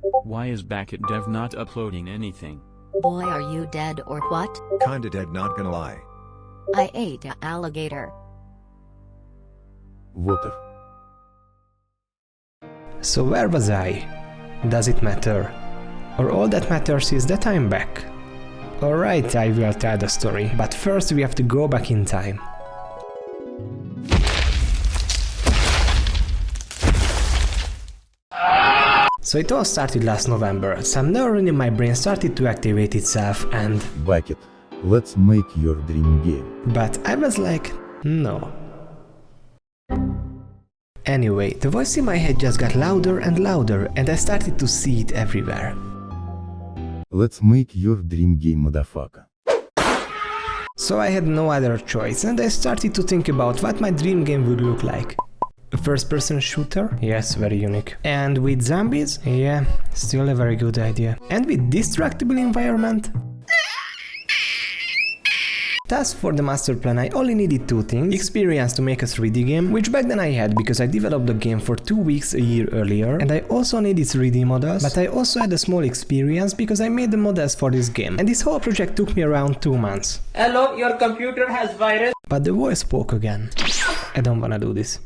Why is backitdev not uploading anything? Boy, are you dead or what? Kinda dead, not gonna lie. I ate an alligator. Water. So where was I? Does it matter? Or all that matters is that I'm back. Alright, I will tell the story, but first we have to go back in time. So it all started last November. Some neuron in my brain started to activate itself and... Bucket. Let's make your dream game. But I was like, no. Anyway, the voice in my head just got louder and louder and I started to see it everywhere. Let's make your dream game, motherfucker. So I had no other choice and I started to think about what my dream game would look like. A first-person shooter? Yes, very unique. And with zombies? Yeah, still a very good idea. And with destructible environment? Thus, for the master plan I only needed two things: experience to make a 3D game, which back then I had because I developed the game for 2 weeks a year earlier, and I also needed 3D models, but I also had a small experience because I made the models for this game, and this whole project took me around 2 months. Hello, your computer has virus. But the voice spoke again. I don't wanna do this.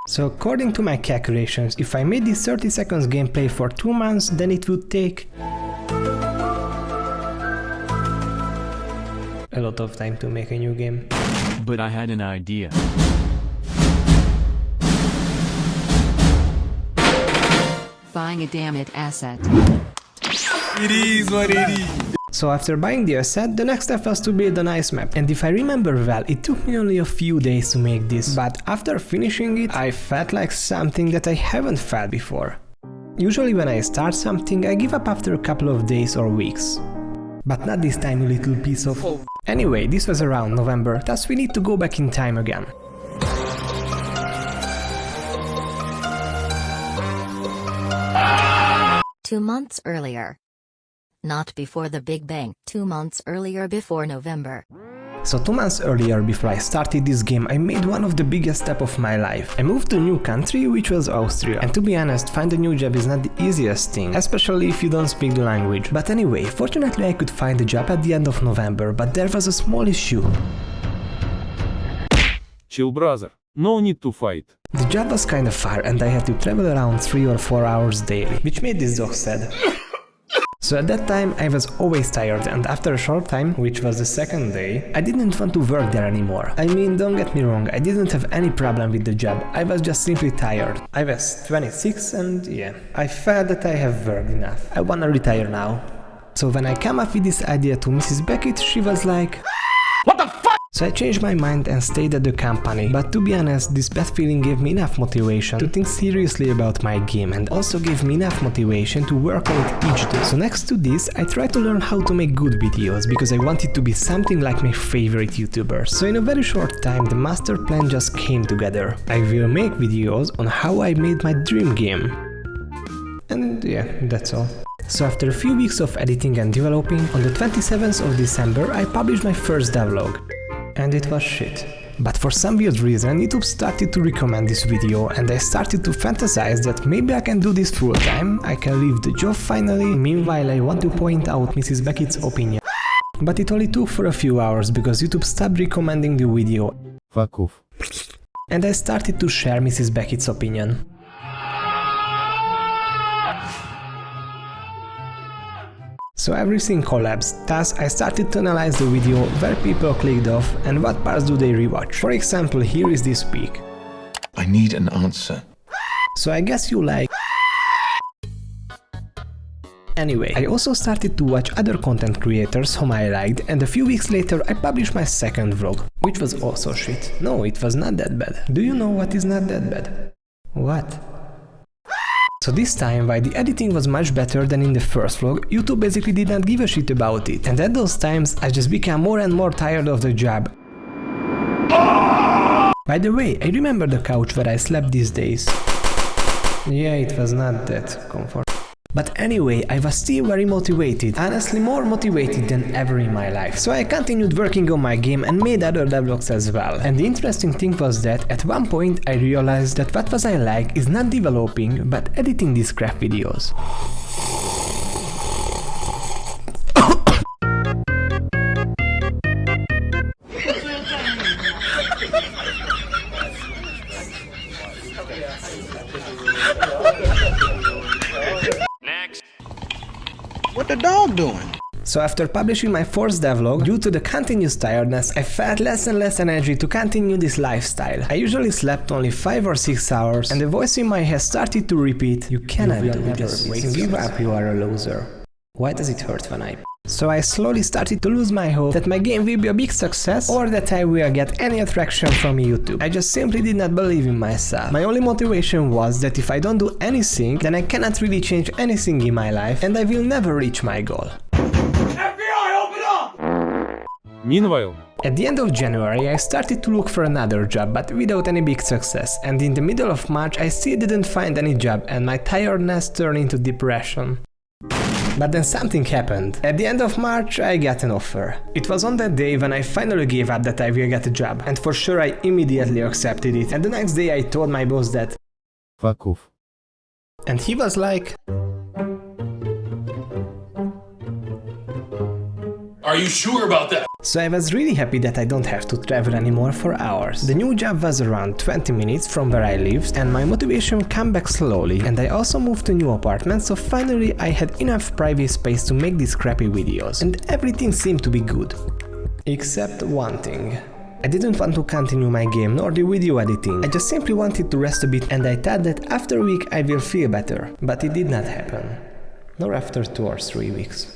So according to my calculations, if I made this 30 seconds gameplay for 2 months, then it would take a lot of time to make a new game. But I had an idea. Buying a damn it asset. It is what it is. So after buying the asset, the next step was to build a nice map. And if I remember well, it took me only a few days to make this, but after finishing it, I felt like something that I haven't felt before. Usually when I start something, I give up after a couple of days or weeks. But not this tiny little piece of... Anyway, this was around November, thus we need to go back in time again. Two months earlier. Not before the Big Bang, 2 months earlier before November. So 2 months earlier, before I started this game, I made one of the biggest steps of my life. I moved to a new country, which was Austria. And to be honest, find a new job is not the easiest thing, especially if you don't speak the language. But anyway, fortunately I could find a job at the end of November, but there was a small issue. Chill, brother. No need to fight. The job was kinda far and I had to travel around 3 or 4 hours daily, which made this dog sad. So at that time I was always tired, and after a short time, which was the second day, I didn't want to work there anymore. I mean, don't get me wrong, I didn't have any problem with the job, I was just simply tired. I was 26 and yeah, I felt that I have worked enough. I wanna retire now. So when I came up with this idea to Mrs. Beckett, she was like, "What the fuck?" So I changed my mind and stayed at the company, but to be honest, this bad feeling gave me enough motivation to think seriously about my game and also gave me enough motivation to work on it each day. So next to this, I tried to learn how to make good videos because I wanted to be something like my favorite YouTubers. So in a very short time, the master plan just came together. I will make videos on how I made my dream game. And yeah, that's all. So after a few weeks of editing and developing, on the 27th of December, I published my first devlog. And it was shit. But for some weird reason, YouTube started to recommend this video and I started to fantasize that maybe I can do this full time, I can leave the job finally. Meanwhile, I want to point out Mrs. Beckett's opinion. But it only took for a few hours because YouTube stopped recommending the video. Fuck off. And I started to share Mrs. Beckett's opinion. So everything collapsed, thus I started to analyze the video, where people clicked off and what parts do they rewatch. For example, here is this peak. I need an answer. So I guess you like... Anyway, I also started to watch other content creators whom I liked, and a few weeks later I published my second vlog, which was also shit. No, it was not that bad. Do you know what is not that bad? What? So this time, while the editing was much better than in the first vlog, YouTube basically did not give a shit about it, and at those times I just became more and more tired of the job. By the way, I remember the couch where I slept these days. Yeah, it was not that comfortable. But anyway, I was still very motivated, honestly more motivated than ever in my life. So I continued working on my game and made other devlogs as well. And the interesting thing was that at one point I realized that what was I like is not developing but editing these crap videos. What the dog doing? So after publishing my first devlog, due to the continuous tiredness, I felt less and less energy to continue this lifestyle. I usually slept only 5 or 6 hours, and the voice in my head started to repeat, "You cannot do this, give up, you are a loser." Why does it hurt when I... So I slowly started to lose my hope that my game will be a big success or that I will get any attraction from YouTube. I just simply did not believe in myself. My only motivation was that if I don't do anything, then I cannot really change anything in my life and I will never reach my goal. FBI, open up! Meanwhile, At the end of January I started to look for another job, but without any big success, and in the middle of March I still didn't find any job and my tiredness turned into depression. But then something happened. At the end of March I got an offer. It was on that day when I finally gave up that I will get a job, and for sure I immediately accepted it, and the next day I told my boss that Fuck off. and he was like, Are you sure about that? so I was really happy that I don't have to travel anymore for hours. The new job was around 20 minutes from where I lived, and my motivation came back slowly, and I also moved to a new apartment, so finally I had enough private space to make these crappy videos, and everything seemed to be good. Except one thing. I didn't want to continue my game nor the video editing, I just simply wanted to rest a bit, and I thought that after a week I will feel better, but it did not happen. Nor after 2 or 3 weeks.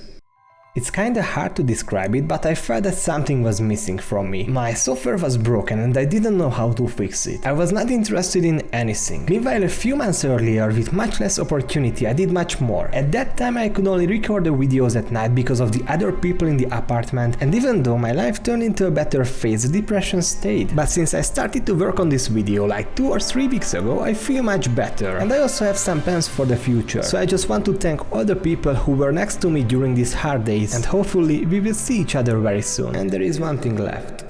It's kinda hard to describe it, but I felt that something was missing from me. My software was broken and I didn't know how to fix it. I was not interested in anything. Meanwhile, a few months earlier, with much less opportunity, I did much more. At that time I could only record the videos at night because of the other people in the apartment, and even though my life turned into a better phase, the depression stayed. But since I started to work on this video like 2 or 3 weeks ago, I feel much better. And I also have some plans for the future. So I just want to thank all the people who were next to me during these hard days, and hopefully we will see each other very soon. And there is one thing left.